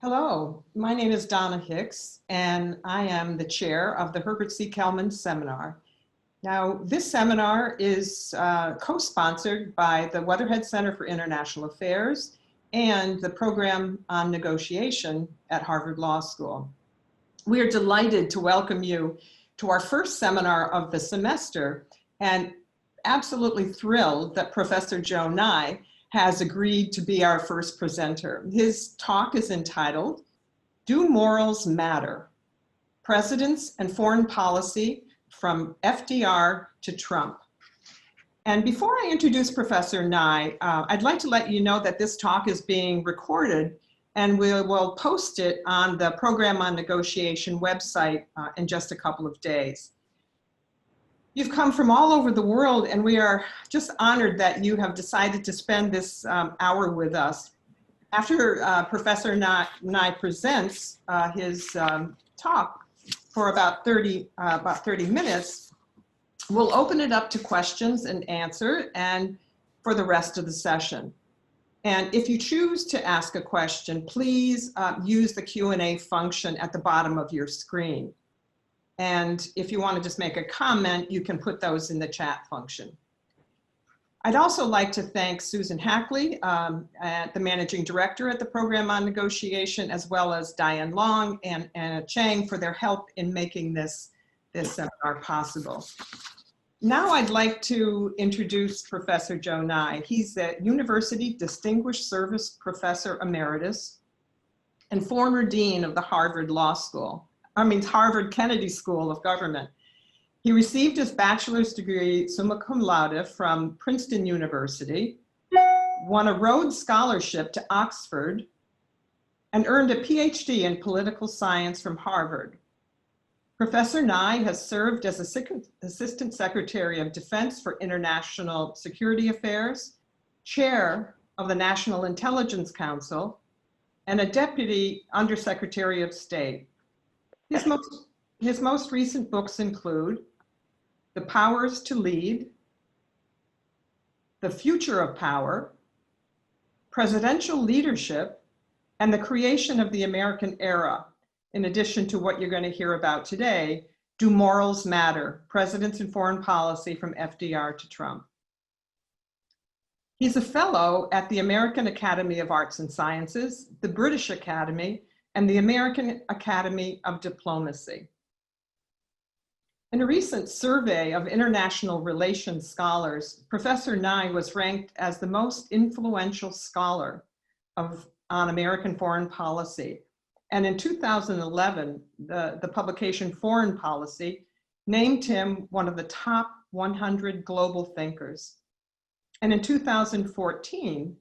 Hello, my name is Donna Hicks, and I am the chair of the Herbert C. Kelman Seminar. Now, this seminar is co-sponsored by the Weatherhead Center for International Affairs and the Program on Negotiation at Harvard Law School. We are delighted to welcome you to our first seminar of the semester, and absolutely thrilled that Professor Joe Nye has agreed to be our first presenter. His talk is entitled, "Do Morals Matter? Presidents and Foreign Policy from FDR to Trump." And before I introduce Professor Nye, I'd like to let you know that this talk is being recorded and we will post it on the Program on Negotiation website in just a couple of days. You've come from all over the world, and we are just honored that you have decided to spend this hour with us. After Professor Nye presents his talk for about 30 minutes, we'll open it up to questions and answer and for the rest of the session. And if you choose to ask a question, please use the Q&A function at the bottom of your screen. And if you want to just make a comment, you can put those in the chat function. I'd also like to thank Susan Hackley, the managing director at the Program on Negotiation, as well as Diane Long and Anna Chang for their help in making this seminar possible. Now I'd like to introduce Professor Joe Nye. He's a University Distinguished Service Professor Emeritus and former Dean of the Harvard Harvard Kennedy School of Government. He received his bachelor's degree summa cum laude from Princeton University, won a Rhodes Scholarship to Oxford, and earned a PhD in political science from Harvard. Professor Nye has served as Assistant Secretary of Defense for International Security Affairs, Chair of the National Intelligence Council, and a Deputy Undersecretary of State. His most recent books include The Powers to Lead, The Future of Power, Presidential Leadership, and The Creation of the American Era, in addition to what you're going to hear about today, Do Morals Matter? Presidents and Foreign Policy from FDR to Trump. He's a fellow at the American Academy of Arts and Sciences, the British Academy, and the American Academy of Diplomacy. In a recent survey of international relations scholars, Professor Nye was ranked as the most influential scholar on American foreign policy. And in 2011, the publication Foreign Policy named him one of the top 100 global thinkers. And in 2014,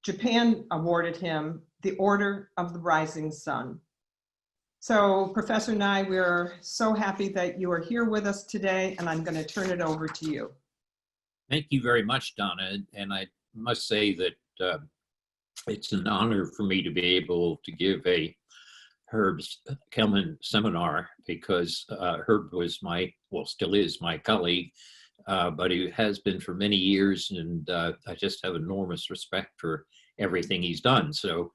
Japan awarded him the Order of the Rising Sun. So Professor Nye, we're so happy that you are here with us today, and I'm going to turn it over to you. Thank you very much, Donna. And I must say that it's an honor for me to be able to give a Herb Kelman seminar because Herb was still is my colleague, but he has been for many years, and I just have enormous respect for everything he's done. So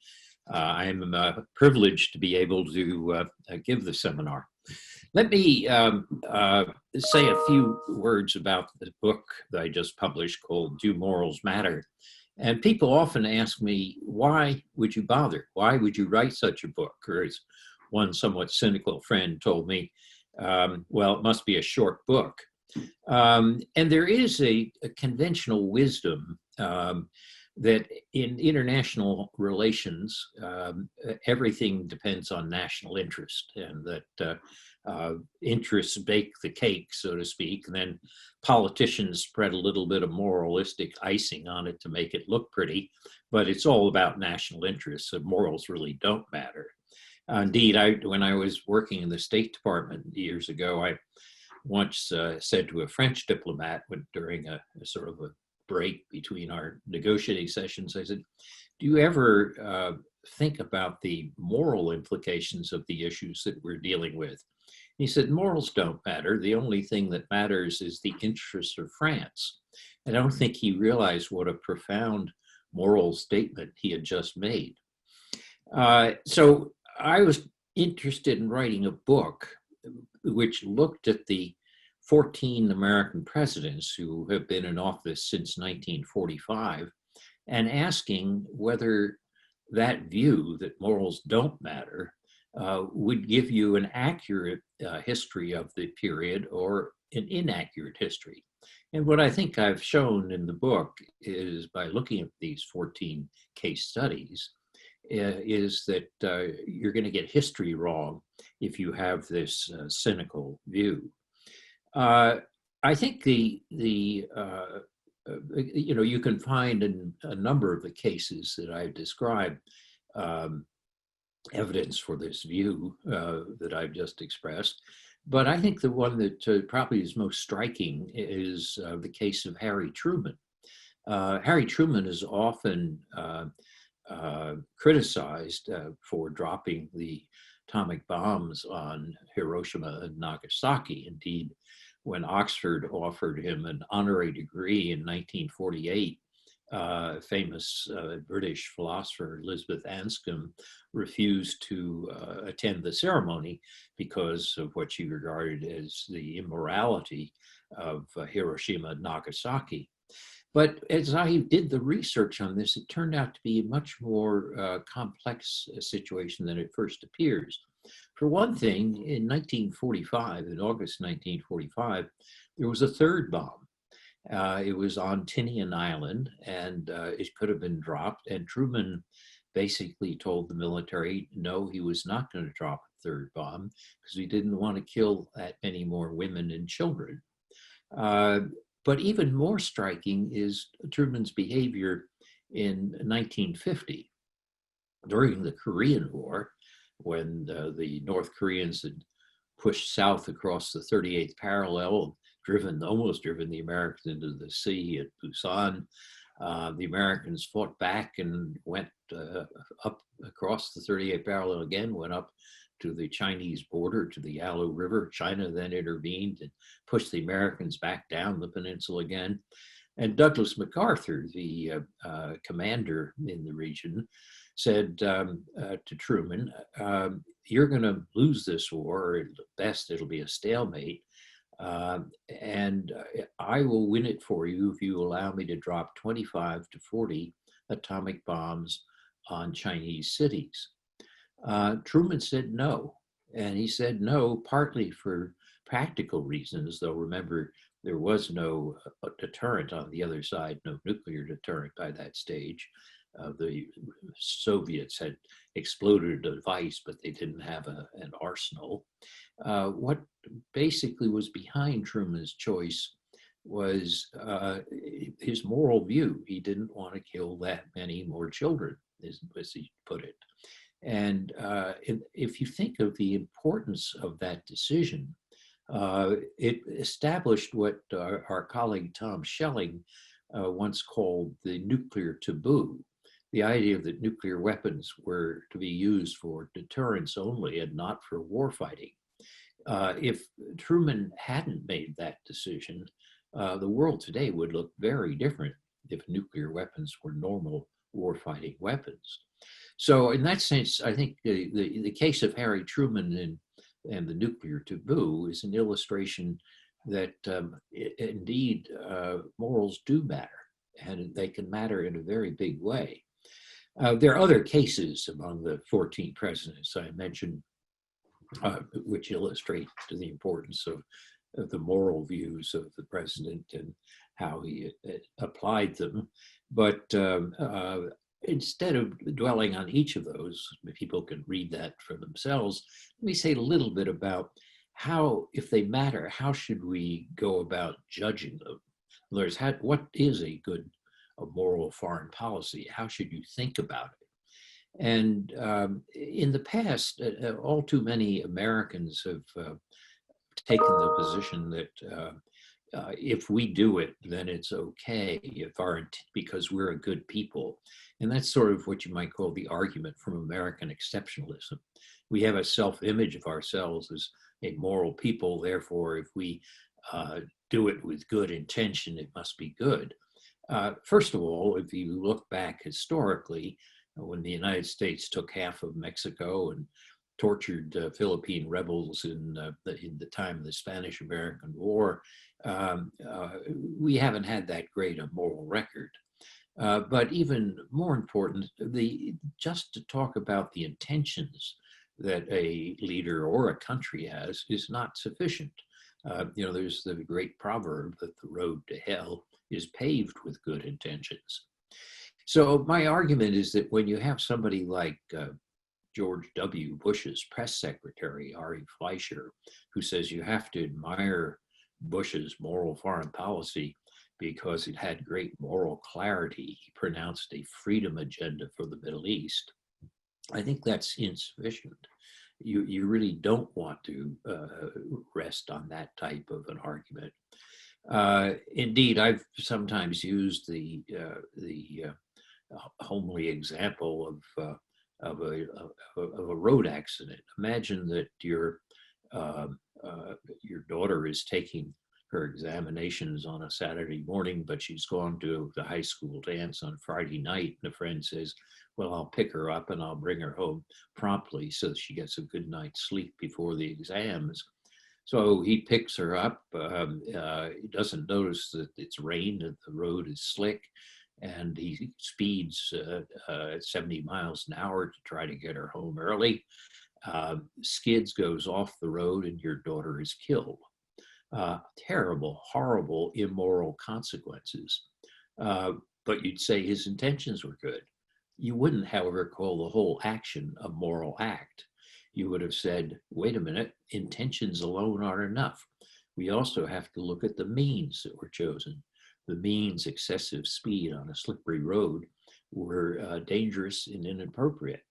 I'm privileged to be able to give the seminar. Let me say a few words about the book that I just published called Do Morals Matter? And people often ask me, why would you bother? Why would you write such a book? Or as one somewhat cynical friend told me, well, it must be a short book. And there is a conventional wisdom that in international relations, everything depends on national interest, and that interests bake the cake, so to speak, and then politicians spread a little bit of moralistic icing on it to make it look pretty, but it's all about national interests, so morals really don't matter. Indeed, when I was working in the State Department years ago, I once said to a French diplomat during a sort of a break between our negotiating sessions, I said, do you ever think about the moral implications of the issues that we're dealing with? He said, morals don't matter. The only thing that matters is the interest of France. I don't think he realized what a profound moral statement he had just made. So I was interested in writing a book which looked at the 14 American presidents who have been in office since 1945 and asking whether that view that morals don't matter would give you an accurate history of the period or an inaccurate history. And what I think I've shown in the book is by looking at these 14 case studies, is that you're going to get history wrong if you have this cynical view. I think you can find in a number of the cases that I've described evidence for this view that I've just expressed. But I think the one that probably is most striking is the case of Harry Truman. Harry Truman is often criticized for dropping the atomic bombs on Hiroshima and Nagasaki. Indeed, when Oxford offered him an honorary degree in 1948, famous British philosopher Elizabeth Anscombe refused to attend the ceremony because of what she regarded as the immorality of Hiroshima and Nagasaki. But as I did the research on this, it turned out to be a much more complex situation than it first appears. For one thing, in 1945, in August 1945, there was a third bomb. It was on Tinian Island, and it could have been dropped. And Truman basically told the military, no, he was not going to drop a third bomb because he didn't want to kill that many more women and children. But even more striking is Truman's behavior in 1950 during the Korean War, when the North Koreans had pushed south across the 38th parallel, almost driven the Americans into the sea at Busan. The Americans fought back and went up across the 38th parallel again, went up to the Chinese border, to the Yalu River. China then intervened and pushed the Americans back down the peninsula again. And Douglas MacArthur, the commander in the region, said to Truman, you're going to lose this war, or at best it'll be a stalemate, and I will win it for you if you allow me to drop 25 to 40 atomic bombs on Chinese cities. Truman said no, and he said no partly for practical reasons, though remember, there was no deterrent on the other side, no nuclear deterrent by that stage. The Soviets had exploded a device, but they didn't have an arsenal. What basically was behind Truman's choice was his moral view. He didn't want to kill that many more children, as he put it. And if you think of the importance of that decision, it established what our colleague Tom Schelling once called the nuclear taboo, the idea that nuclear weapons were to be used for deterrence only and not for warfighting. If Truman hadn't made that decision, the world today would look very different if nuclear weapons were normal warfighting weapons. So in that sense, I think the case of Harry Truman and the nuclear taboo is an illustration that indeed morals do matter, and they can matter in a very big way. There are other cases among the 14 presidents I mentioned which illustrate the importance of the moral views of the president and how he applied them. But instead of dwelling on each of those, people can read that for themselves. Let me say a little bit about how, if they matter, how should we go about judging them? In other words, what is a moral foreign policy? How should you think about it? And in the past, all too many Americans have taken the position that if we do it, then it's okay because we're a good people. And that's sort of what you might call the argument from American exceptionalism. We have a self-image of ourselves as a moral people. Therefore, if we do it with good intention, it must be good. First of all, if you look back historically, when the United States took half of Mexico and tortured Philippine rebels in the time of the Spanish-American War. We haven't had that great a moral record. But even more important, just to talk about the intentions that a leader or a country has is not sufficient. There's the great proverb that the road to hell is paved with good intentions. So my argument is that when you have somebody like George W. Bush's press secretary, Ari Fleischer, who says you have to admire Bush's moral foreign policy because it had great moral clarity. He pronounced a freedom agenda for the Middle East. I think that's insufficient. You really don't want to rest on that type of an argument. Indeed, I've sometimes used the homely example of a road accident. Imagine that your daughter is taking her examinations on a Saturday morning, but she's gone to the high school dance on Friday night, and a friend says, well, I'll pick her up and I'll bring her home promptly so she gets a good night's sleep before the exams. So he picks her up. He doesn't notice that it's rained and the road is slick, and he speeds 70 miles an hour to try to get her home early. Skids, goes off the road, and your daughter is killed. Terrible, horrible, immoral consequences. But you'd say his intentions were good. You wouldn't, however, call the whole action a moral act. You would have said, wait a minute, intentions alone aren't enough. We also have to look at the means that were chosen. The means, excessive speed on a slippery road, were dangerous and inappropriate.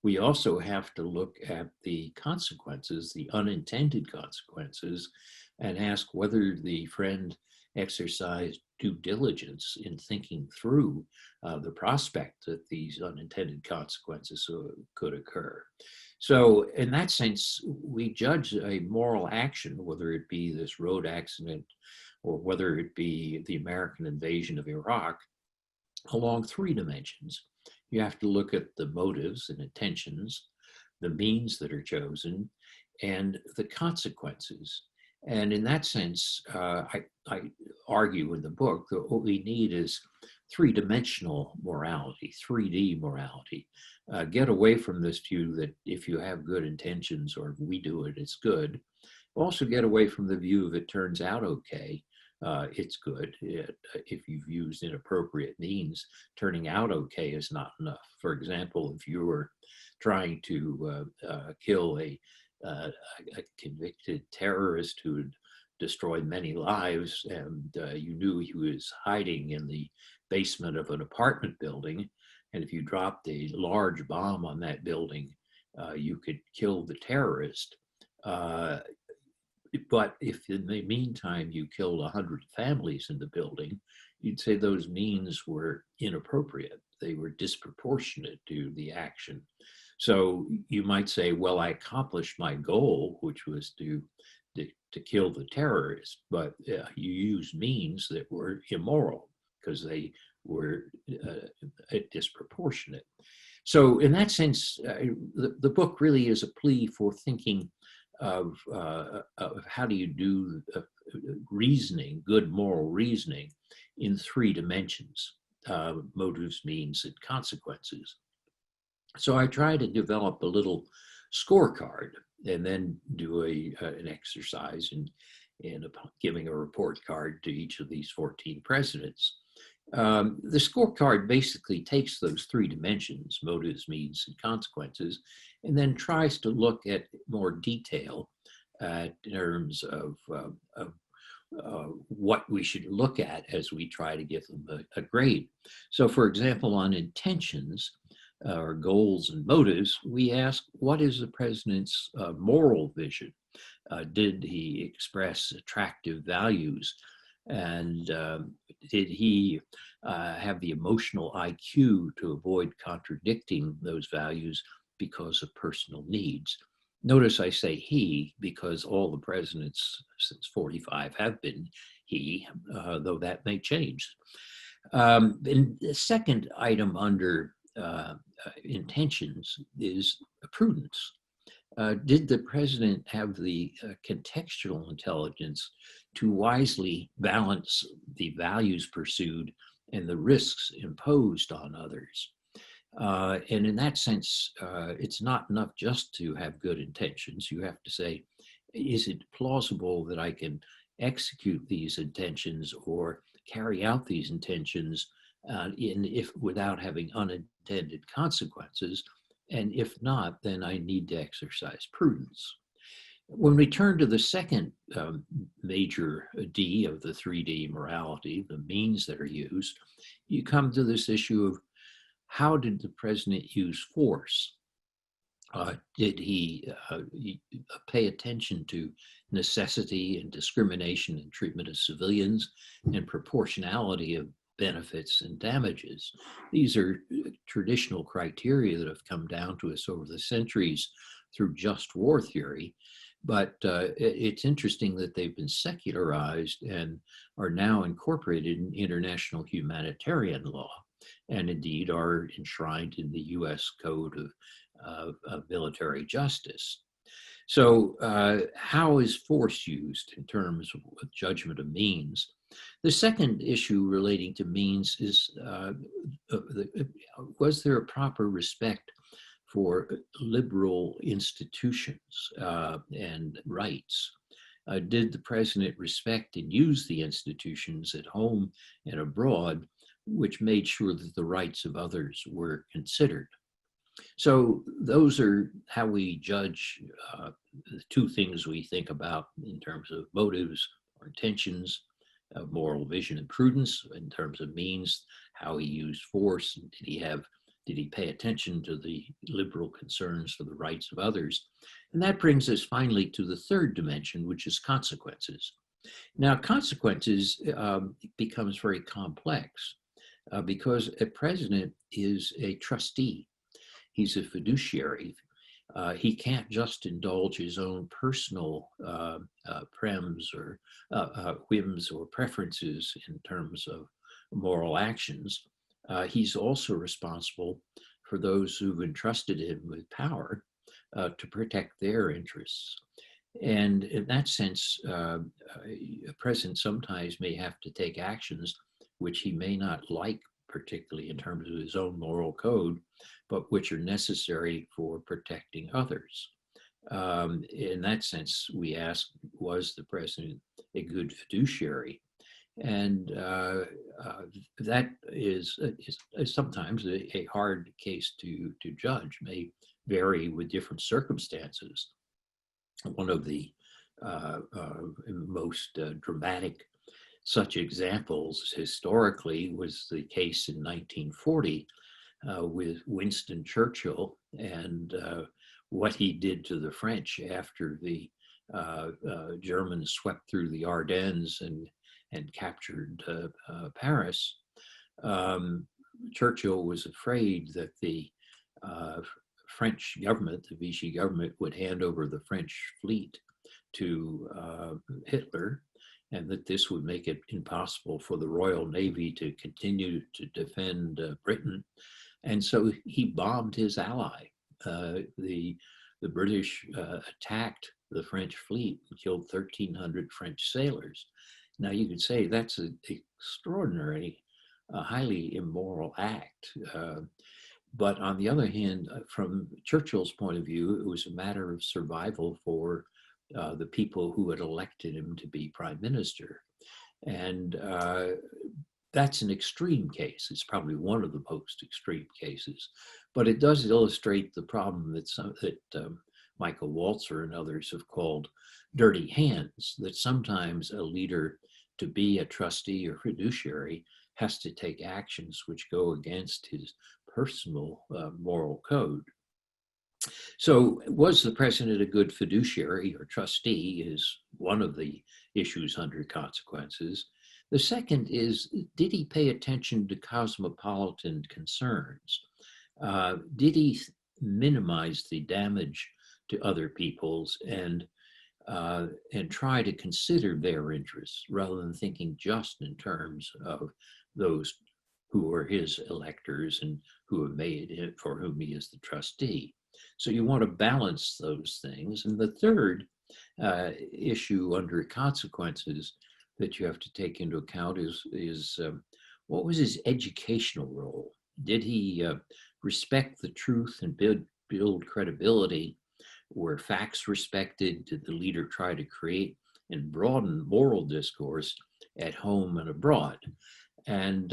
We also have to look at the consequences, the unintended consequences, and ask whether the friend exercised due diligence in thinking through the prospect that these unintended consequences could occur. So in that sense, we judge a moral action, whether it be this road accident or whether it be the American invasion of Iraq, along three dimensions. You have to look at the motives and intentions, the means that are chosen, and the consequences. And in that sense, I argue in the book that what we need is three-dimensional morality, 3D morality. Get away from this view that if you have good intentions or if we do it, it's good. Also get away from the view if it turns out okay, it's good. If you've used inappropriate means, turning out okay is not enough. For example, if you were trying to kill a convicted terrorist who had destroyed many lives, and you knew he was hiding in the basement of an apartment building, and if you dropped a large bomb on that building, you could kill the terrorist. But if in the meantime you killed 100 families in the building, you'd say those means were inappropriate. They were disproportionate to the action. So you might say, well, I accomplished my goal, which was to kill the terrorist, but you used means that were immoral because they were disproportionate. So in that sense, the book really is a plea for thinking of how do you do reasoning, good moral reasoning, in three dimensions, motives, means, and consequences. So I try to develop a little scorecard and then do an exercise in giving a report card to each of these 14 presidents. The scorecard basically takes those three dimensions, motives, means, and consequences, and then tries to look at more detail in terms of what we should look at as we try to give them a grade. So for example, on intentions, or goals and motives, we ask, what is the president's moral vision? Did he express attractive values? And did he have the emotional IQ to avoid contradicting those values because of personal needs? Notice I say he, because all the presidents since 45 have been he, though that may change. And the second item under intentions is prudence. Did the president have the contextual intelligence to wisely balance the values pursued and the risks imposed on others? And in that sense, it's not enough just to have good intentions. You have to say, is it plausible that I can execute these intentions or carry out these intentions without having unintended consequences? And if not, then I need to exercise prudence. When we turn to the second major D of the 3D morality, the means that are used, you come to this issue of how did the president use force? Did he pay attention to necessity and discrimination in treatment of civilians and proportionality of benefits and damages? These are traditional criteria that have come down to us over the centuries through just war theory. But it's interesting that they've been secularized and are now incorporated in international humanitarian law, and indeed are enshrined in the US Code of Military Justice. So how is force used in terms of judgment of means? The second issue relating to means is, was there a proper respect for liberal institutions and rights? Did the president respect and use the institutions at home and abroad, which made sure that the rights of others were considered? So those are how we judge the two things we think about in terms of motives or intentions, moral vision and prudence. In terms of means, how he used force. Did he pay attention to the liberal concerns for the rights of others? And that brings us finally to the third dimension, which is consequences. Now, consequences becomes very complex because a president is a trustee. He's a fiduciary. He can't just indulge his own personal whims or preferences in terms of moral actions. He's also responsible for those who've entrusted him with power to protect their interests. And in that sense, a president sometimes may have to take actions which he may not like, particularly in terms of his own moral code, but which are necessary for protecting others. In that sense, we ask, was the president a good fiduciary? And that is sometimes a hard case to judge, may vary with different circumstances. One of the most dramatic such examples historically was the case in 1940 with Winston Churchill and what he did to the French after the Germans swept through the Ardennes and captured Paris. Churchill was afraid that the French government, the Vichy government, would hand over the French fleet to Hitler, and that this would make it impossible for the Royal Navy to continue to defend Britain. And so he bombed his ally. The British attacked the French fleet and killed 1,300 French sailors. Now you could say that's an extraordinary, highly immoral act. But on the other hand, from Churchill's point of view, it was a matter of survival for the people who had elected him to be prime minister. And that's an extreme case. It's probably one of the most extreme cases, but it does illustrate the problem that Michael Walzer and others have called dirty hands, that sometimes a leader, to be a trustee or fiduciary, has to take actions which go against his personal moral code. So was the president a good fiduciary or trustee is one of the issues under consequences. The second is, did he pay attention to cosmopolitan concerns? Did he minimize the damage to other people's and try to consider their interests rather than thinking just in terms of those who are his electors and who have made it for whom he is the trustee. So you want to balance those things. And the third issue under consequences that you have to take into account is what was his educational role? Did he respect the truth and build credibility? Were facts respected? Did the leader try to create and broaden moral discourse at home and abroad? And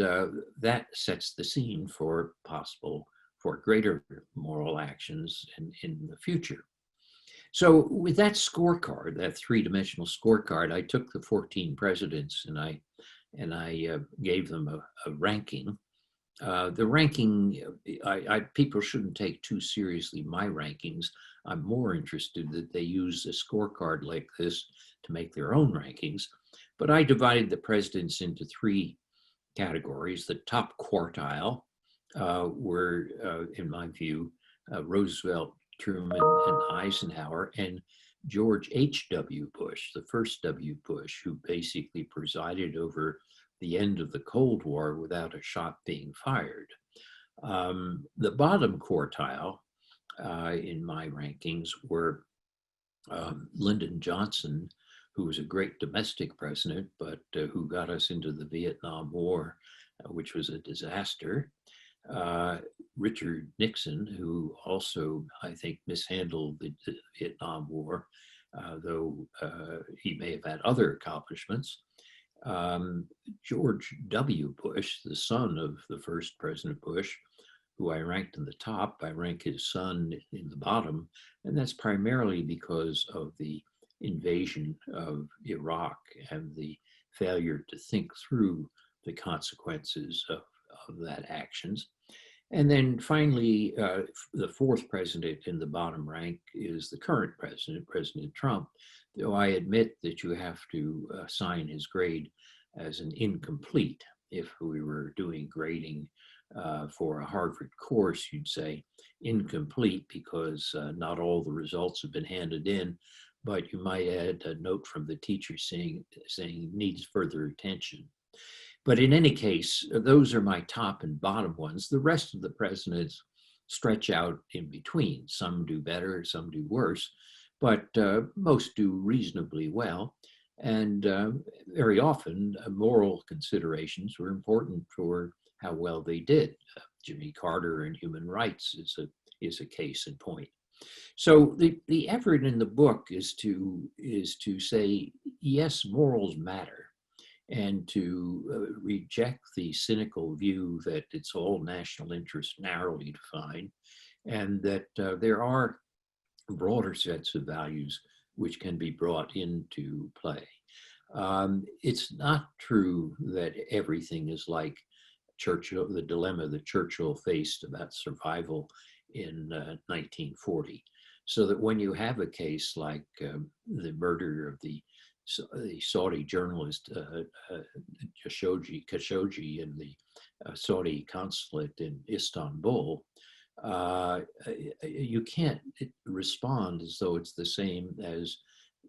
that sets the scene for greater moral actions in the future. So with that scorecard, that three-dimensional scorecard, I took the 14 presidents and I gave them a ranking. The ranking, people shouldn't take too seriously my rankings. I'm more interested that they use a scorecard like this to make their own rankings. But I divided the presidents into three categories. The top quartile were, in my view, Roosevelt, Truman, and Eisenhower, and George H.W. Bush, the first W. Bush, who basically presided over the end of the Cold War without a shot being fired. The bottom quartile in my rankings were Lyndon Johnson, who was a great domestic president, but who got us into the Vietnam War, which was a disaster. Richard Nixon, who also, I think, mishandled the Vietnam War, though he may have had other accomplishments. George W. Bush, the son of the first President Bush, who I ranked in the top, I rank his son in the bottom, and that's primarily because of the invasion of Iraq and the failure to think through the consequences of that actions. And then finally, the fourth president in the bottom rank is the current president, President Trump, though I admit that you have to assign his grade as an incomplete. If we were doing grading for a Harvard course, you'd say incomplete because not all the results have been handed in, but you might add a note from the teacher saying needs further attention. But in any case, those are my top and bottom ones. The rest of the presidents stretch out in between. Some do better, some do worse, but most do reasonably well. And very often, moral considerations were important for how well they did. Jimmy Carter and human rights is a case in point. So the effort in the book is to say, yes, morals matter, and to reject the cynical view that it's all national interest narrowly defined, and that there are broader sets of values which can be brought into play. It's not true that everything is like Churchill, the dilemma that Churchill faced about survival in 1940. So that when you have a case like the murder of the Saudi journalist Khashoggi in the Saudi consulate in Istanbul, you can't respond as though it's the same as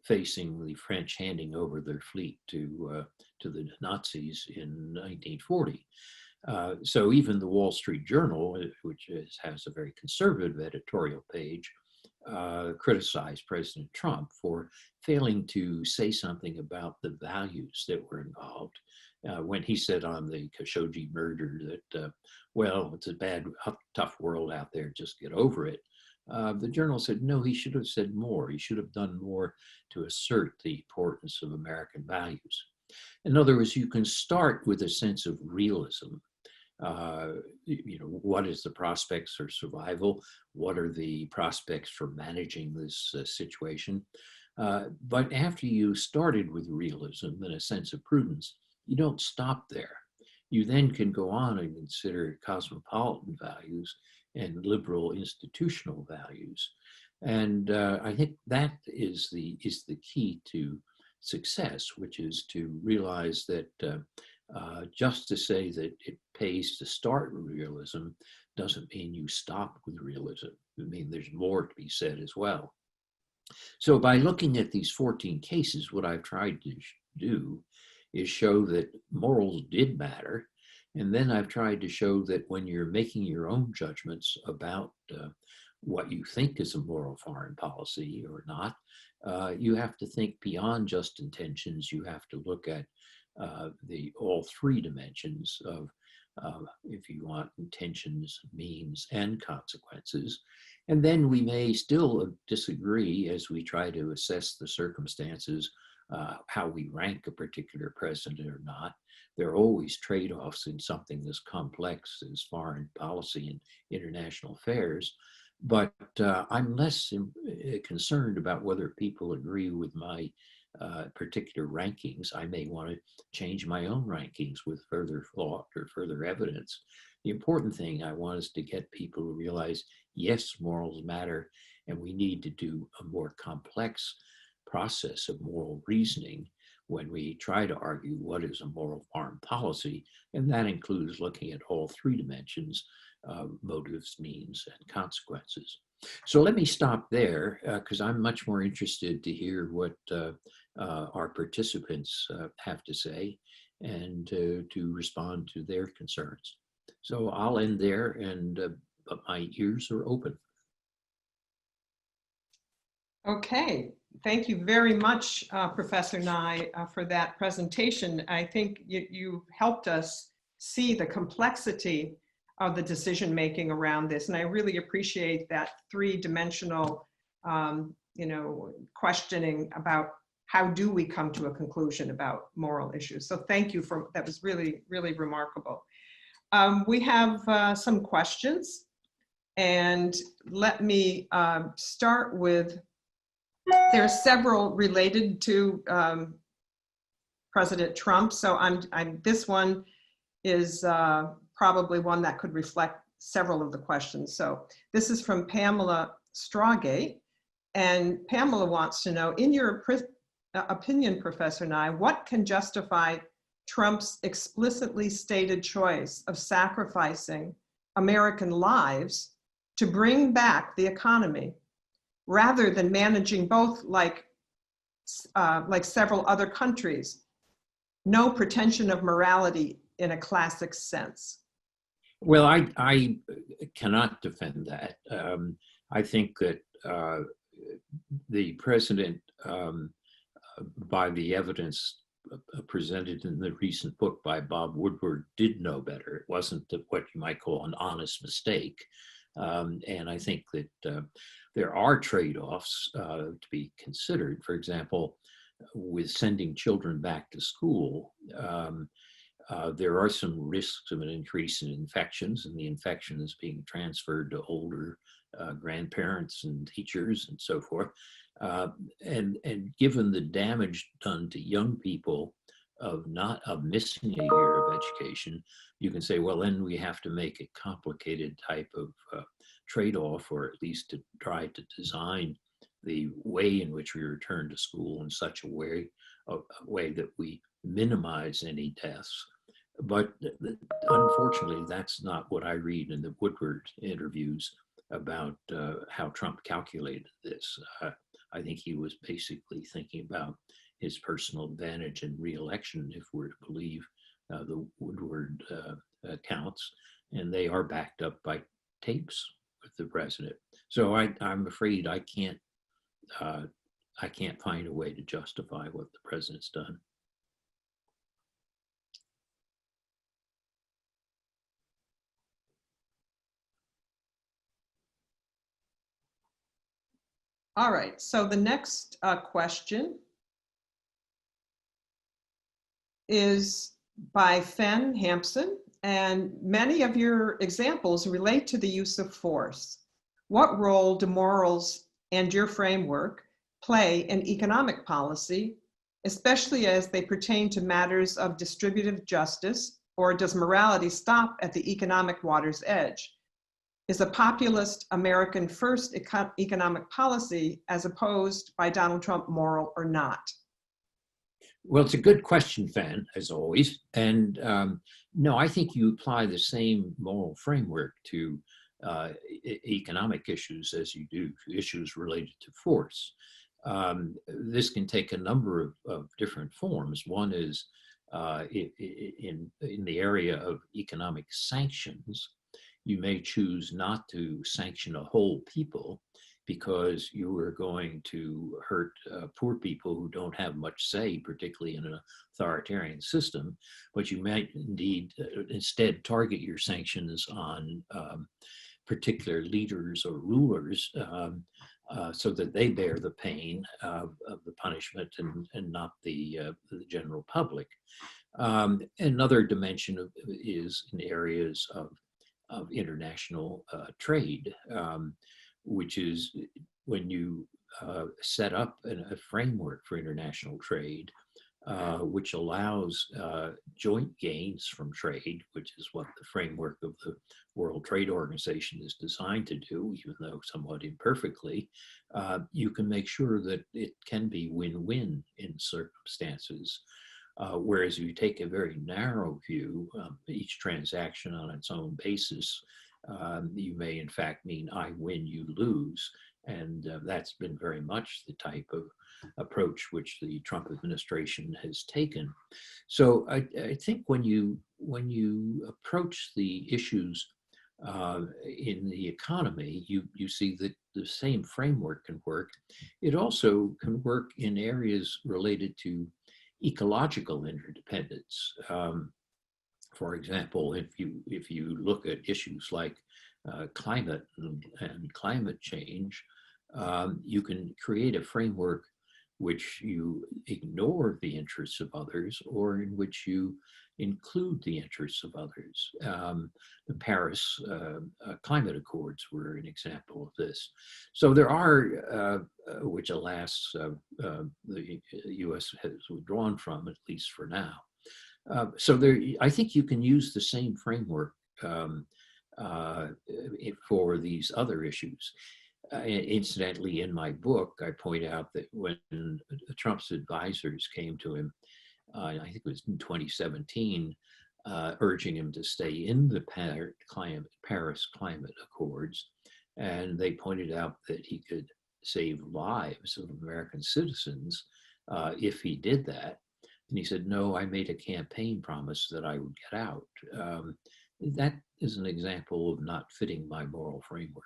facing the French handing over their fleet to the Nazis in 1940. So even the Wall Street Journal, which has a very conservative editorial page, criticized President Trump for failing to say something about the values that were involved. When he said on the Khashoggi murder that, well, it's a bad, tough world out there, just get over it. The journal said, no, he should have said more. He should have done more to assert the importance of American values. In other words, you can start with a sense of realism. What is the prospects for survival? What are the prospects for managing this situation? But after you started with realism and a sense of prudence, you don't stop there. You then can go on and consider cosmopolitan values and liberal institutional values. And I think that is the key to success, which is to realize that just to say that it pays to start with realism doesn't mean you stop with realism. It means there's more to be said as well. So by looking at these 14 cases, what I've tried to do is show that morals did matter, And then I've tried to show that when you're making your own judgments about what you think is a moral foreign policy or not, you have to think beyond just intentions. You have to look at all three dimensions of, if you want, intentions, means, and consequences. And then we may still disagree as we try to assess the circumstances, how we rank a particular president or not. There are always trade-offs in something as complex as foreign policy and international affairs. But I'm less concerned about whether people agree with my particular rankings. I may want to change my own rankings with further thought or further evidence. The important thing I want is to get people to realize, yes, morals matter, and we need to do a more complex process of moral reasoning when we try to argue what is a moral foreign policy, and that includes looking at all three dimensions, motives, means, and consequences. So let me stop there because I'm much more interested to hear what our participants have to say and to respond to their concerns. So I'll end there, and but my ears are open. Okay, thank you very much, Professor Nye, for that presentation. I think you helped us see the complexity of the decision-making around this, and I really appreciate that three-dimensional, questioning about how do we come to a conclusion about moral issues. So thank you for that. Was really, really remarkable. We have some questions, and let me start with. There are several related to President Trump, so this one is probably one that could reflect several of the questions. So this is from Pamela Strawgate, and Pamela wants to know, in your opinion, Professor Nye, what can justify Trump's explicitly stated choice of sacrificing American lives to bring back the economy, rather than managing both like several other countries? No pretension of morality in a classic sense. Well, I cannot defend that. I think that the president, by the evidence presented in the recent book by Bob Woodward, did know better. It wasn't what you might call an honest mistake. And I think that there are trade-offs to be considered. For example, with sending children back to school, there are some risks of an increase in infections, and the infection is being transferred to older grandparents and teachers and so forth. And given the damage done to young people of missing a year of education, you can say, well, then we have to make a complicated type of trade-off, or at least to try to design the way in which we return to school in such a way that we minimize any deaths. But unfortunately, that's not what I read in the Woodward interviews about how Trump calculated this. I think he was basically thinking about his personal advantage in re-election, if we're to believe the Woodward accounts, and they are backed up by tapes with the president. So I'm afraid I can't find a way to justify what the president's done. All right, so the next question is by Fen Hampson, and many of your examples relate to the use of force. What role do morals and your framework play in economic policy, especially as they pertain to matters of distributive justice, or does morality stop at the economic water's edge? Is a populist American first economic policy, as opposed by Donald Trump, moral or not? Well, it's a good question, Fan, as always. And no, I think you apply the same moral framework to economic issues as you do to issues related to force. This can take a number of different forms. One is in the area of economic sanctions, you may choose not to sanction a whole people because you are going to hurt poor people who don't have much say, particularly in an authoritarian system. But you might indeed instead target your sanctions on particular leaders or rulers so that they bear the pain of the punishment and not the general public. Another dimension is in areas of international trade, which is when you set up a framework for international trade, which allows joint gains from trade, which is what the framework of the World Trade Organization is designed to do, even though somewhat imperfectly. You can make sure that it can be win-win in circumstances. Whereas if you take a very narrow view, each transaction on its own basis, you may in fact mean I win, you lose. And that's been very much the type of approach which the Trump administration has taken. So I think when you approach the issues in the economy, you see that the same framework can work. It also can work in areas related to ecological interdependence. For example, if you look at issues like climate and climate change, you can create a framework which you ignore the interests of others or in which you include the interests of others. The Paris Climate Accords were an example of this. So there are, which alas, the US has withdrawn from, at least for now. So there, I think you can use the same framework for these other issues. Incidentally, in my book, I point out that when Trump's advisors came to him, I think it was in 2017, urging him to stay in the Paris Climate Accords, and they pointed out that he could save lives of American citizens if he did that. And he said, no, I made a campaign promise that I would get out. That is an example of not fitting my moral framework.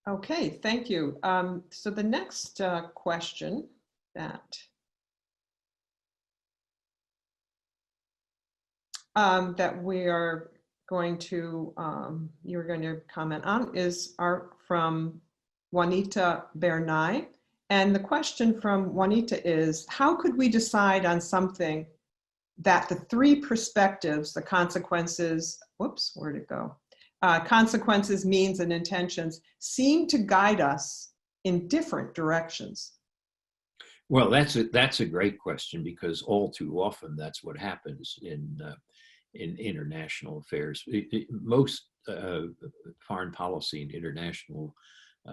Okay, thank you. So the next question that we are going to, you're going to comment on are from Juanita Bernay. And the question from Juanita is, how could we decide on something that the three perspectives, the consequences, whoops, where'd it go? Consequences, means, and intentions seem to guide us in different directions? Well, that's a great question, because all too often that's what happens in international affairs. Most foreign policy and international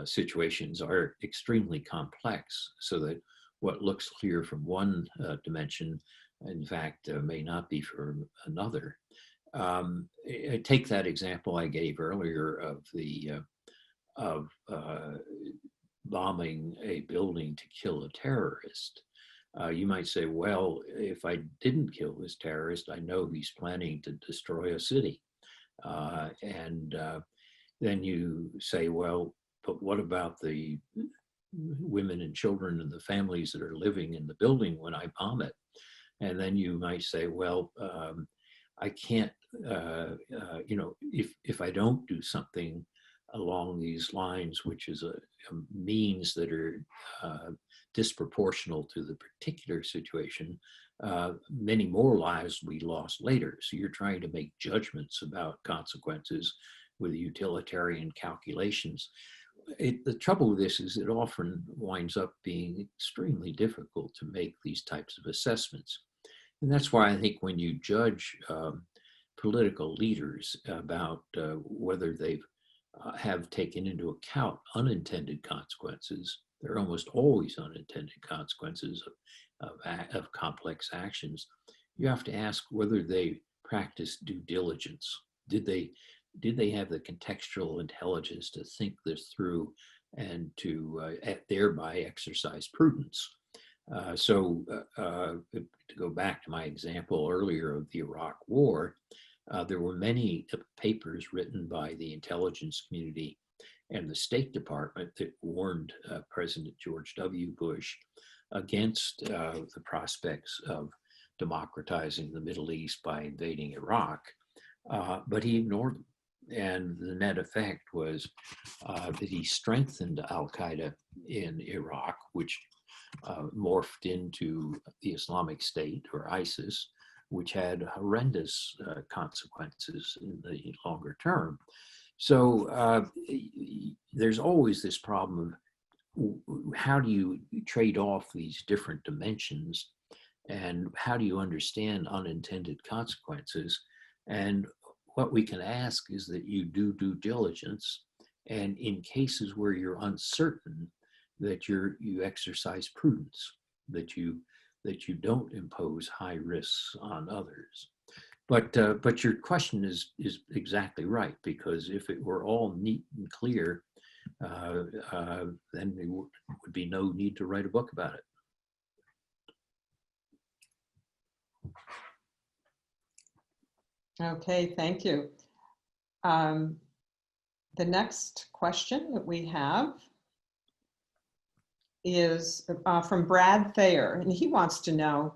situations are extremely complex, so that what looks clear from one dimension, in fact, may not be for another. Take that example I gave earlier of the bombing a building to kill a terrorist. You might say, well, if I didn't kill this terrorist, I know he's planning to destroy a city. Then you say, well, but what about the women and children and the families that are living in the building when I bomb it? And then you might say, well, I can't, if I don't do something along these lines, which is a means that are disproportional to the particular situation, many more lives will be lost later. So you're trying to make judgments about consequences with utilitarian calculations. The trouble with this is it often winds up being extremely difficult to make these types of assessments. And that's why I think when you judge political leaders about whether they have taken into account unintended consequences, there are almost always unintended consequences of complex actions. You have to ask whether they practiced due diligence. Did they have the contextual intelligence to think this through and to thereby exercise prudence. To go back to my example earlier of the Iraq War, there were many papers written by the intelligence community and the State Department that warned President George W. Bush against the prospects of democratizing the Middle East by invading Iraq, but he ignored them. And the net effect was that he strengthened al-Qaeda in Iraq, which morphed into the Islamic State or ISIS, which had horrendous consequences in the longer term. So there's always this problem of how do you trade off these different dimensions, and how do you understand unintended consequences? And what we can ask is that you do due diligence, and in cases where you're uncertain, that you exercise prudence, that you don't impose high risks on others. But your question is exactly right, because if it were all neat and clear, then there would be no need to write a book about it. Okay, thank you. The next question that we have is from Brad Thayer, and he wants to know,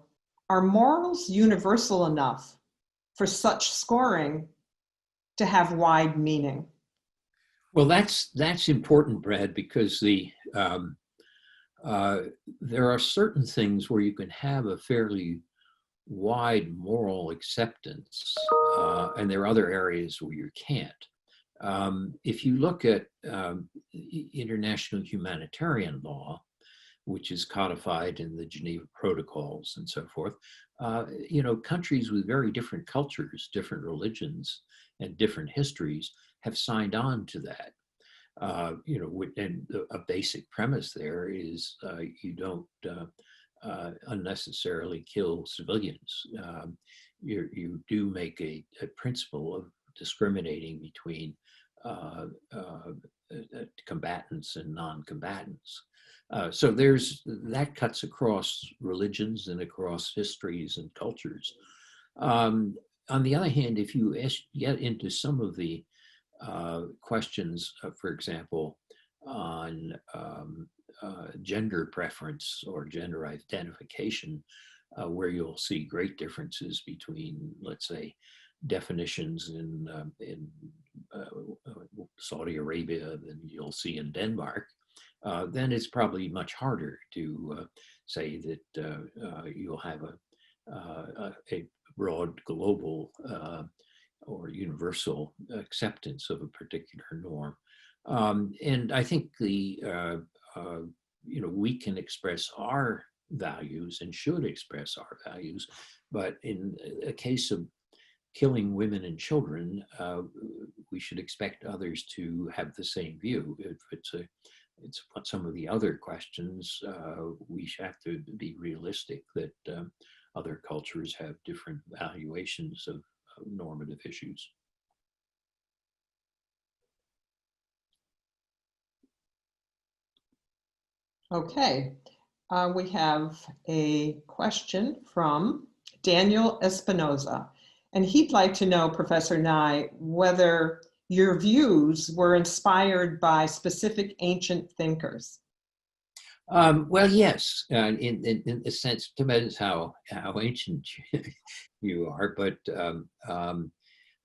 are morals universal enough for such scoring to have wide meaning? Well, that's important, Brad, because there are certain things where you can have a fairly wide moral acceptance, and there are other areas where you can't. If you look at international humanitarian law, which is codified in the Geneva Protocols and so forth, countries with very different cultures, different religions, and different histories have signed on to that. And a basic premise there is you don't unnecessarily kill civilians. You do make a principle of discriminating between combatants and non-combatants. So that cuts across religions and across histories and cultures. On the other hand, if you get into some of the questions, for example, on gender preference or gender identification, where you'll see great differences between, let's say, definitions in Saudi Arabia than you'll see in Denmark, then it's probably much harder to say that you'll have a broad global or universal acceptance of a particular norm. And I think we can express our values and should express our values, but in a case of killing women and children, we should expect others to have the same view. If it's some of the other questions, we have to be realistic that other cultures have different valuations of normative issues. Okay, we have a question from Daniel Espinoza, and he'd like to know, Professor Nye, whether your views were inspired by specific ancient thinkers. Well, yes, in a sense, it depends how ancient you are, but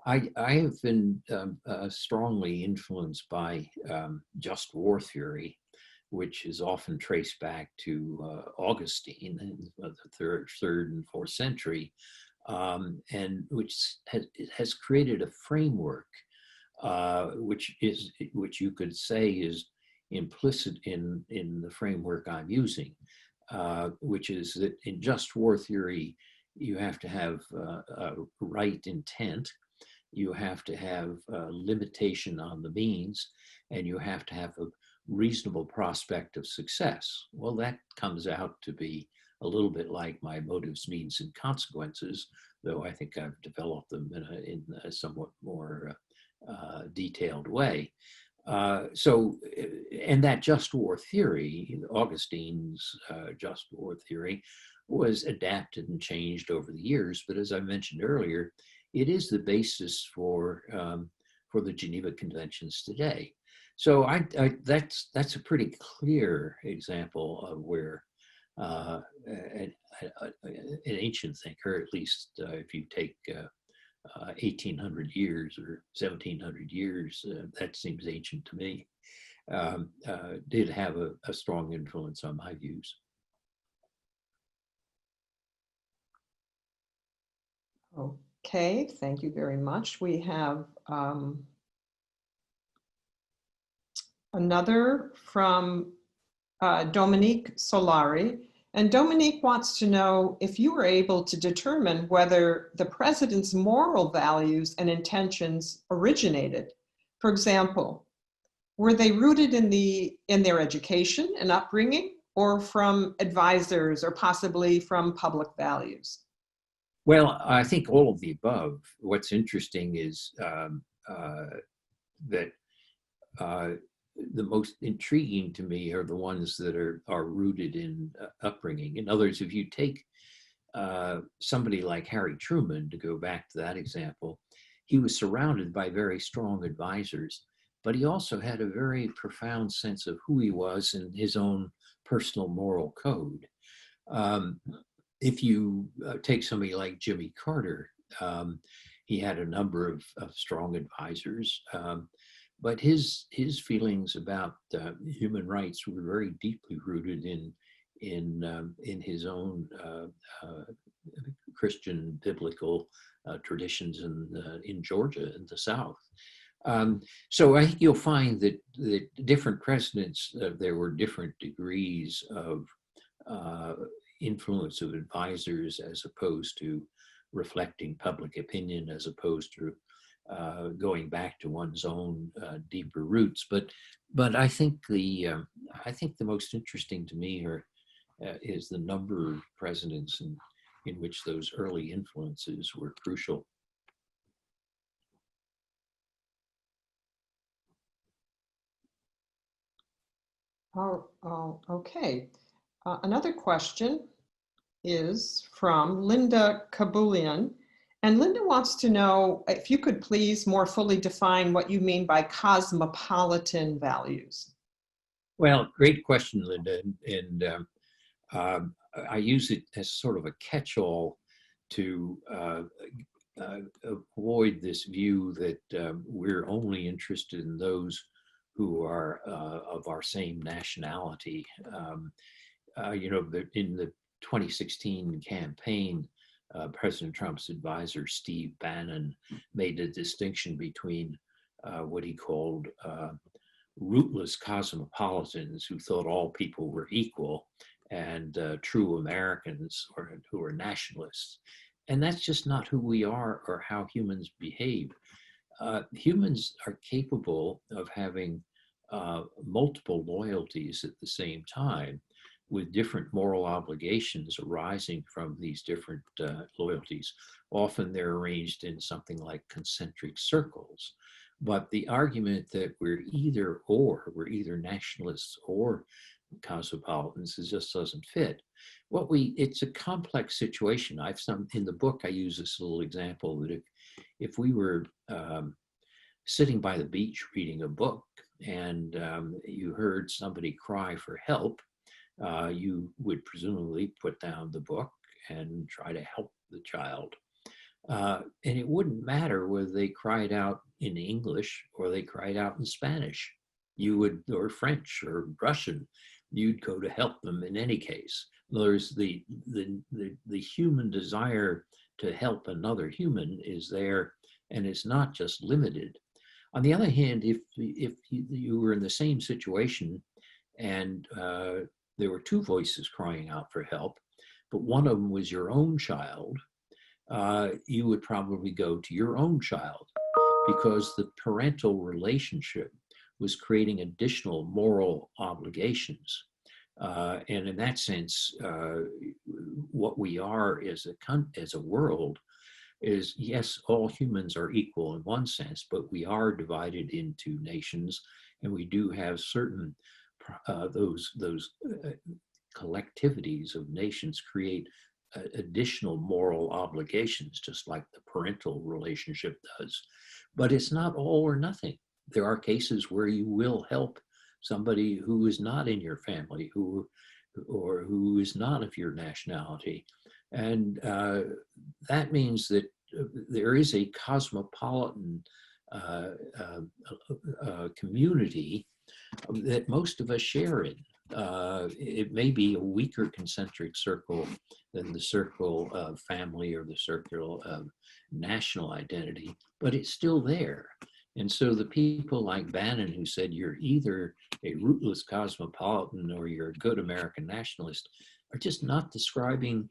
I have been strongly influenced by just war theory, which is often traced back to Augustine in the third and fourth century, and which has created a framework which you could say is implicit in the framework I'm using, which is that in just war theory, you have to have right intent, you have to have a limitation on the means, and you have to have a reasonable prospect of success. Well, that comes out to be a little bit like my motives, means, and consequences, though I think I've developed them in a somewhat more detailed way. And that just war theory, Augustine's just war theory, was adapted and changed over the years. But as I mentioned earlier, it is the basis for the Geneva Conventions today. So that's a pretty clear example of where an ancient thinker, at least if you take 1800 years or 1700 years, that seems ancient to me, did have a strong influence on my views. Okay, thank you very much. We have another from Dominique Solari. And Dominique wants to know if you were able to determine whether the president's moral values and intentions originated. For example, were they rooted in their education and upbringing, or from advisors, or possibly from public values? Well, I think all of the above. What's interesting is that the most intriguing to me are the ones that are rooted in upbringing. In other words, if you take somebody like Harry Truman, to go back to that example, he was surrounded by very strong advisors, but he also had a very profound sense of who he was and his own personal moral code. If you take somebody like Jimmy Carter, he had a number of strong advisors, but his feelings about human rights were very deeply rooted in his own Christian biblical traditions in Georgia in the South. So I think you'll find that different presidents, there were different degrees of influence of advisors as opposed to reflecting public opinion, as opposed to going back to one's own deeper roots. But I think the most interesting to me is the number of presidents in which those early influences were crucial. Oh, okay. Another question is from Linda Kabulian. And Linda wants to know if you could please more fully define what you mean by cosmopolitan values. Well, great question, Linda. And I use it as sort of a catch-all to avoid this view that we're only interested in those who are of our same nationality. In the 2016 campaign, President Trump's advisor, Steve Bannon, made a distinction between what he called rootless cosmopolitans who thought all people were equal and true Americans who are nationalists. And that's just not who we are or how humans behave. Humans are capable of having multiple loyalties at the same time, with different moral obligations arising from these different loyalties. Often they're arranged in something like concentric circles. But the argument that we're either nationalists or cosmopolitans, it just doesn't fit. It's a complex situation. In the book, I use this little example that if we were sitting by the beach reading a book and you heard somebody cry for help, you would presumably put down the book and try to help the child. And it wouldn't matter whether they cried out in English or they cried out in Spanish, or French or Russian. You'd go to help them in any case. In other words, the human desire to help another human is there, and it's not just limited. On the other hand, if you were in the same situation and there were two voices crying out for help, but one of them was your own child, you would probably go to your own child, because the parental relationship was creating additional moral obligations. And in that sense, what we are as a world is, yes, all humans are equal in one sense, but we are divided into nations, and we do have certain those collectivities of nations create additional moral obligations, just like the parental relationship does. But it's not all or nothing. There are cases where you will help somebody who is not in your family, or who is not of your nationality. And that means that there is a cosmopolitan community that most of us share in. It may be a weaker concentric circle than the circle of family or the circle of national identity, but it's still there. And so the people like Bannon, who said you're either a rootless cosmopolitan or you're a good American nationalist, are just not describing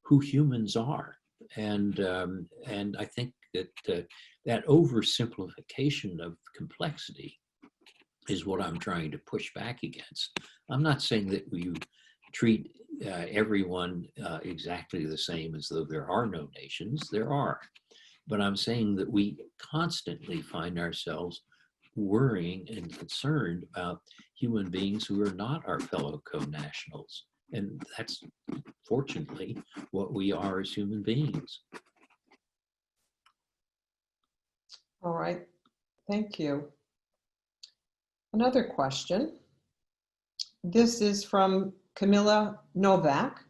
who humans are. And I think that that oversimplification of complexity is what I'm trying to push back against. I'm not saying that we treat everyone exactly the same as though there are no nations. There are. But I'm saying that we constantly find ourselves worrying and concerned about human beings who are not our fellow co-nationals. And that's fortunately what we are as human beings. All right, thank you. Another question. This is from Camilla Novak,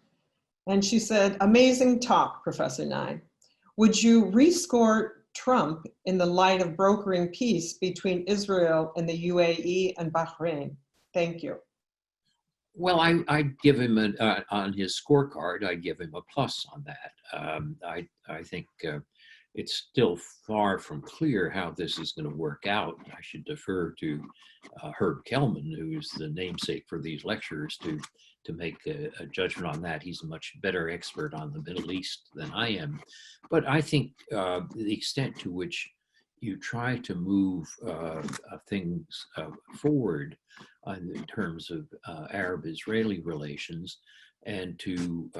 and she said, amazing talk, Professor Nye. Would you rescore Trump in the light of brokering peace between Israel and the UAE and Bahrain? Thank you. Well, I'd give him on his scorecard, I'd give him a plus on that. I think it's still far from clear how this is going to work out. I should defer to Herb Kelman, who is the namesake for these lectures, to make a judgment on that. He's a much better expert on the Middle East than I am. But I think the extent to which you try to move things forward in terms of Arab-Israeli relations and to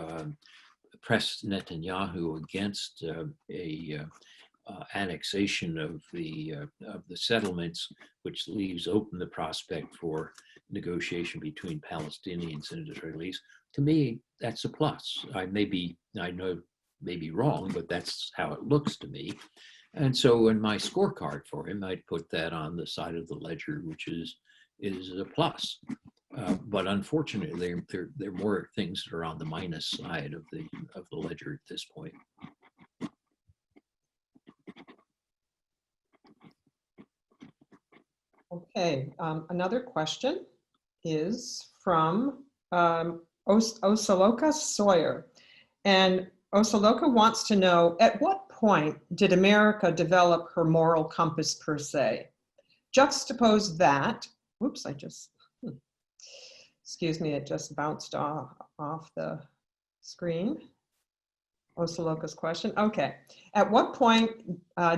press Netanyahu against annexation of the settlements, which leaves open the prospect for negotiation between Palestinians and Israelis. To me, that's a plus. I know may be wrong, but that's how it looks to me. And so in my scorecard for him, I'd put that on the side of the ledger, which is a plus. But unfortunately, there are more things that are on the minus side of the ledger at this point. Okay, another question is from Osaloka Sawyer. And Osaloka wants to know, at what point did America develop her moral compass per se? Juxtapose that, whoops, excuse me, it just bounced off the screen. Osaloka's question, okay. At what point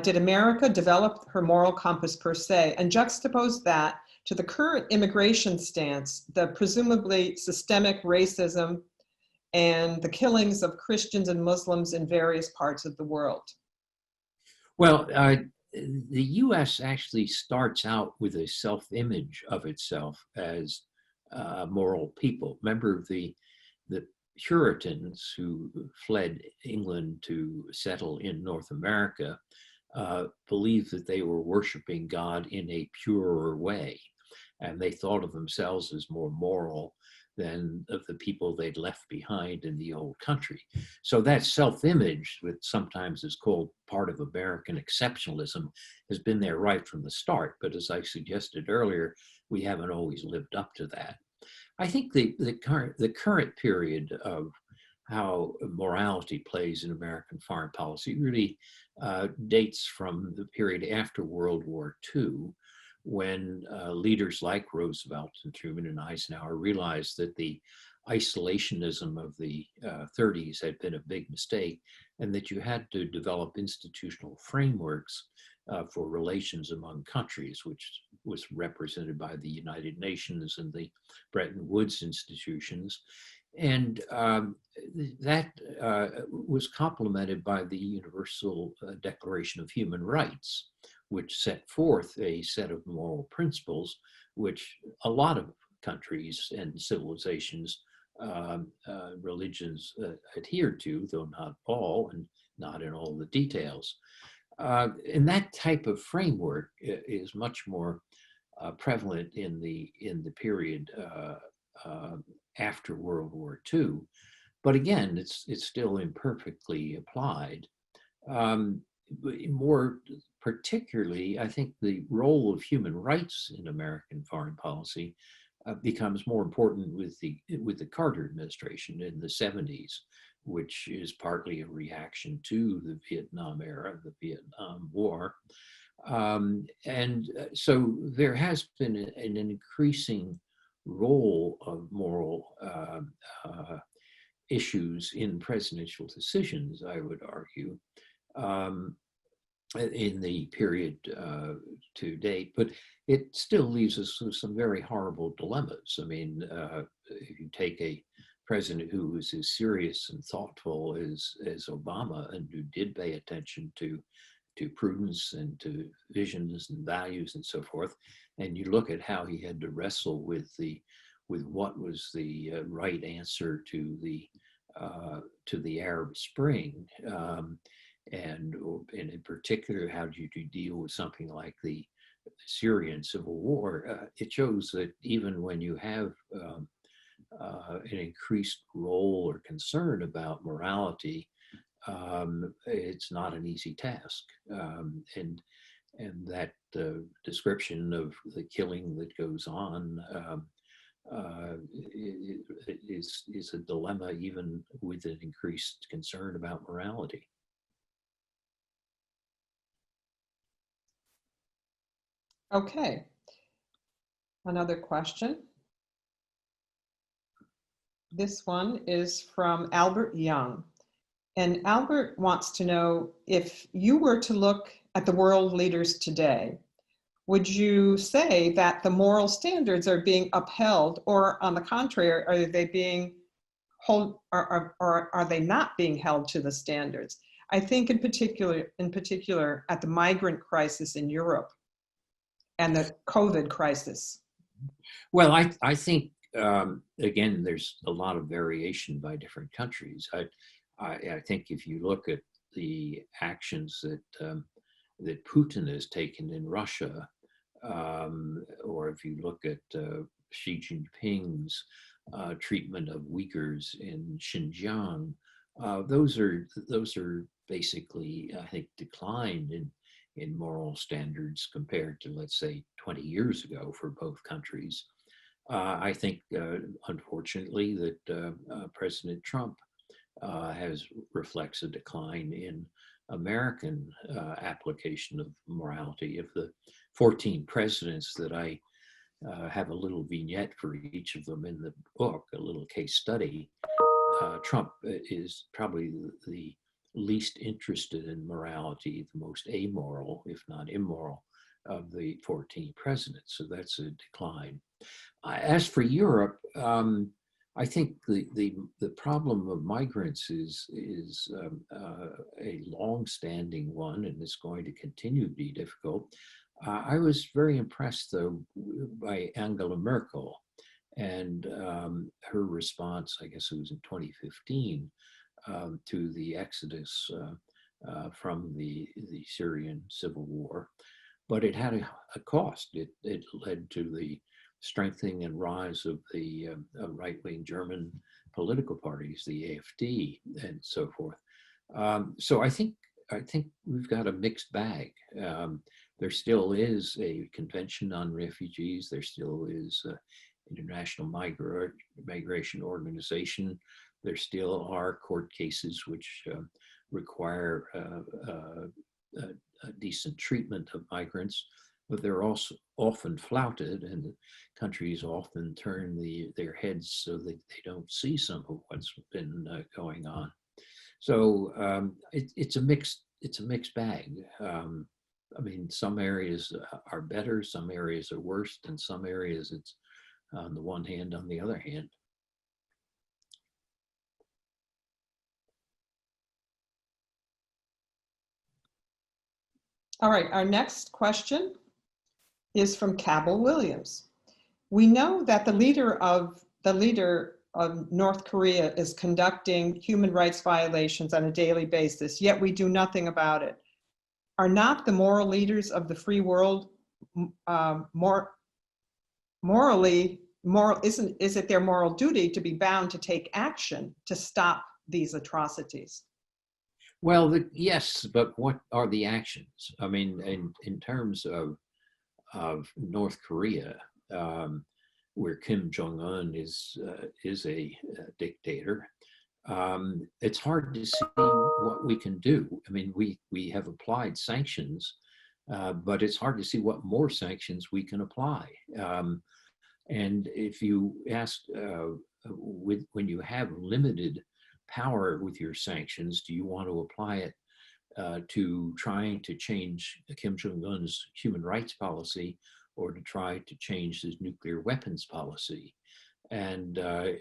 did America develop her moral compass per se, and juxtapose that to the current immigration stance, the presumably systemic racism and the killings of Christians and Muslims in various parts of the world? Well, the U.S. actually starts out with a self-image of itself as a moral people. Remember the Puritans who fled England to settle in North America believed that they were worshiping God in a purer way, and they thought of themselves as more moral than of the people they'd left behind in the old country. So that self-image, which sometimes is called part of American exceptionalism, has been there right from the start. But as I suggested earlier, we haven't always lived up to that. I think the current period of how morality plays in American foreign policy really dates from the period after World War II, when leaders like Roosevelt and Truman and Eisenhower realized that the isolationism of the 30s had been a big mistake, and that you had to develop institutional frameworks for relations among countries, which was represented by the United Nations and the Bretton Woods institutions. And that was complemented by the Universal Declaration of Human Rights, which set forth a set of moral principles which a lot of countries and civilizations, religions adhere to, though not all and not in all the details. And that type of framework is much more prevalent in the period after World War II. But again, it's still imperfectly applied. More particularly, I think the role of human rights in American foreign policy becomes more important with the Carter administration in the 70s, which is partly a reaction to the Vietnam era, the Vietnam War. And so there has been an increasing role of moral issues in presidential decisions, I would argue, in the period to date. But it still leaves us with some very horrible dilemmas. I mean, if you take a president who was as serious and thoughtful as Obama, and who did pay attention to prudence and to visions and values and so forth, and you look at how he had to wrestle with what was the right answer to the Arab Spring, and in particular, how do you deal with something like the Syrian civil war? It shows that even when you have an increased role or concern about morality, it's not an easy task. And that description of the killing that goes on is a dilemma, even with an increased concern about morality. Okay. Another question. This one is from Albert Young. And Albert wants to know, if you were to look at the world leaders today, would you say that the moral standards are being upheld, or on the contrary, are they being or are they not being held to the standards? I think in particular at the migrant crisis in Europe and the COVID crisis. Well, I think, again, there's a lot of variation by different countries. I think if you look at the actions that Putin has taken in Russia, or if you look at Xi Jinping's treatment of Uyghurs in Xinjiang, those are basically, I think, declined in moral standards compared to, let's say, 20 years ago for both countries. I think, unfortunately, that President Trump reflects a decline in American application of morality. Of the 14 presidents that I have a little vignette for each of them in the book, a little case study, Trump is probably the least interested in morality, the most amoral, if not immoral, of the 14 presidents. So that's a decline. As for Europe, I think the problem of migrants is a long-standing one, and it's going to continue to be difficult. I was very impressed, though, by Angela Merkel and her response, I guess it was in 2015, to the exodus from the Syrian civil war. But it had a cost. It led to the strengthening and rise of the right-wing German political parties, the AfD, and so forth. So I think we've got a mixed bag. There still is a convention on refugees. There still is an international migration organization. There still are court cases which require a decent treatment of migrants, but they're also often flouted, and the countries often turn their heads so that they don't see some of what's been going on. So it's a mixed bag. I mean, some areas are better, some areas are worse, and some areas it's on the one hand, on the other hand. All right, our next question is from Cabell Williams. We know that the leader of North Korea is conducting human rights violations on a daily basis, yet we do nothing about it. Are not the moral leaders of the free world is it their moral duty to be bound to take action to stop these atrocities? Well, yes, but what are the actions? I mean, in terms of North Korea, where Kim Jong-un is a dictator, it's hard to see what we can do. I mean, we have applied sanctions, but it's hard to see what more sanctions we can apply. And if you ask, when you have limited power with your sanctions, do you want to apply it to trying to change Kim Jong-un's human rights policy, or to try to change his nuclear weapons policy? And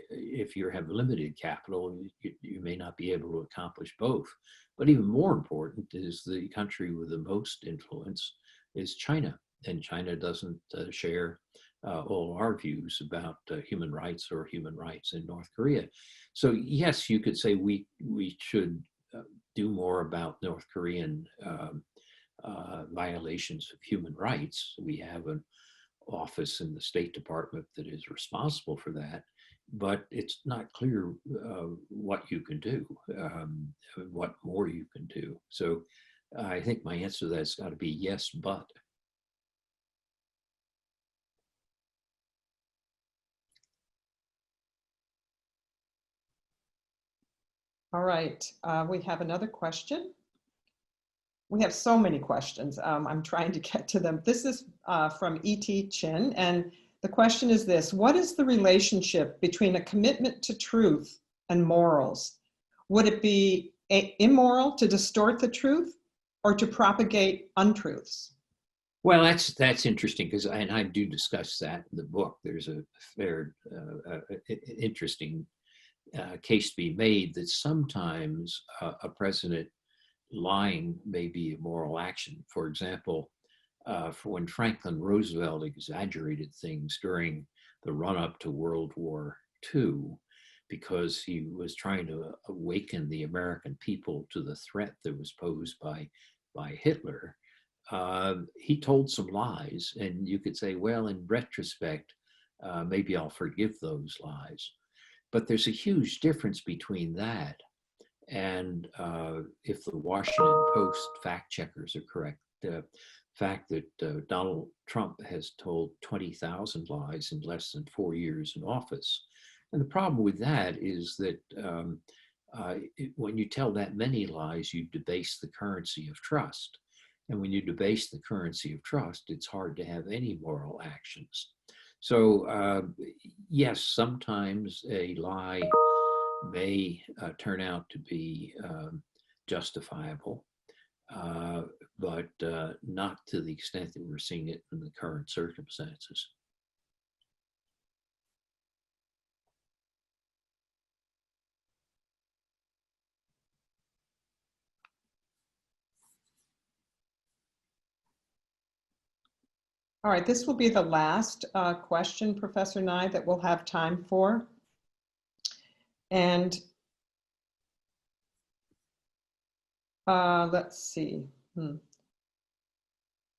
if you have limited capital, you may not be able to accomplish both. But even more important is the country with the most influence is China. And China doesn't share all our views about human rights or human rights in North Korea. So yes, you could say we should do more about North Korean violations of human rights. We have an office in the State Department that is responsible for that, but it's not clear what you can do, what more you can do. So I think my answer to that's got to be yes, but. All right, we have another question. We have so many questions. I'm trying to get to them. This is from E.T. Chin, and the question is this: what is the relationship between a commitment to truth and morals? Would it be immoral to distort the truth or to propagate untruths? Well, that's interesting, because I do discuss that in the book. There's a fair interesting case to be made that sometimes a president lying may be a moral action. For example, for when Franklin Roosevelt exaggerated things during the run-up to World War II, because he was trying to awaken the American people to the threat that was posed by Hitler, he told some lies. And you could say, well, in retrospect, maybe I'll forgive those lies. But there's a huge difference between that and if the Washington Post fact checkers are correct, the fact that Donald Trump has told 20,000 lies in less than 4 years in office. And the problem with that is that when you tell that many lies, you debase the currency of trust. And when you debase the currency of trust, it's hard to have any moral actions. So yes, sometimes a lie may turn out to be justifiable, but not to the extent that we're seeing it in the current circumstances. All right, this will be the last question, Professor Nye, that we'll have time for. And let's see.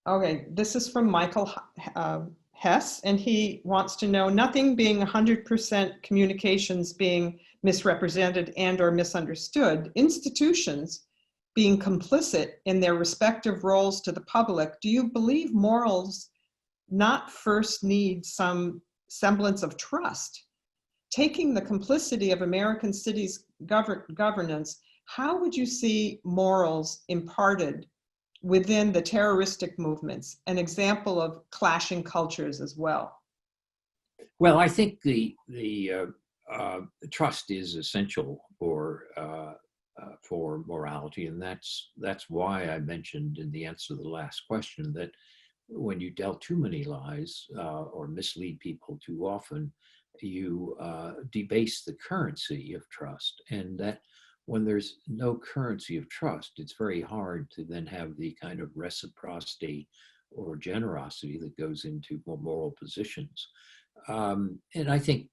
Okay, this is from Michael Hess, and he wants to know, nothing being 100% communications being misrepresented and or misunderstood, institutions being complicit in their respective roles to the public, do you believe morals not first need some semblance of trust? Taking the complicity of American cities' governance, how would you see morals imparted within the terroristic movements, an example of clashing cultures as well? Well, I think the trust is essential for morality, and that's why I mentioned in the answer to the last question that when you tell too many lies or mislead people too often, you debase the currency of trust. And that when there's no currency of trust, it's very hard to then have the kind of reciprocity or generosity that goes into more moral positions. And I think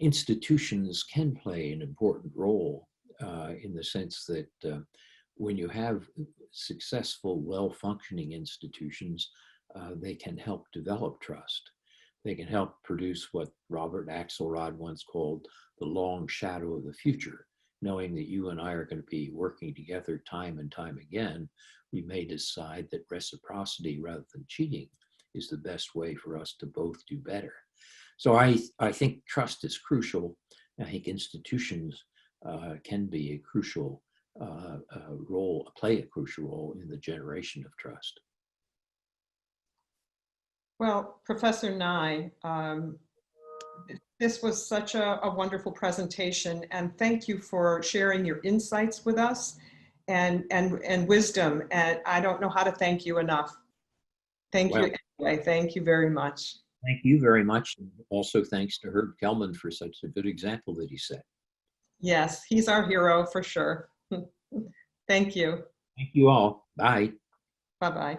institutions can play an important role in the sense that when you have successful, well-functioning institutions, they can help develop trust. They can help produce what Robert Axelrod once called the long shadow of the future. Knowing that you and I are going to be working together time and time again, we may decide that reciprocity rather than cheating is the best way for us to both do better. So I think trust is crucial. I think institutions can be a crucial play a crucial role in the generation of trust. Well, Professor Nye, this was such a wonderful presentation, and thank you for sharing your insights with us and wisdom. And I don't know how to thank you enough. Thank you anyway. Thank you very much. Thank you very much. And also thanks to Herb Kelman for such a good example that he set. Yes, he's our hero for sure. Thank you. Thank you all. Bye. Bye-bye.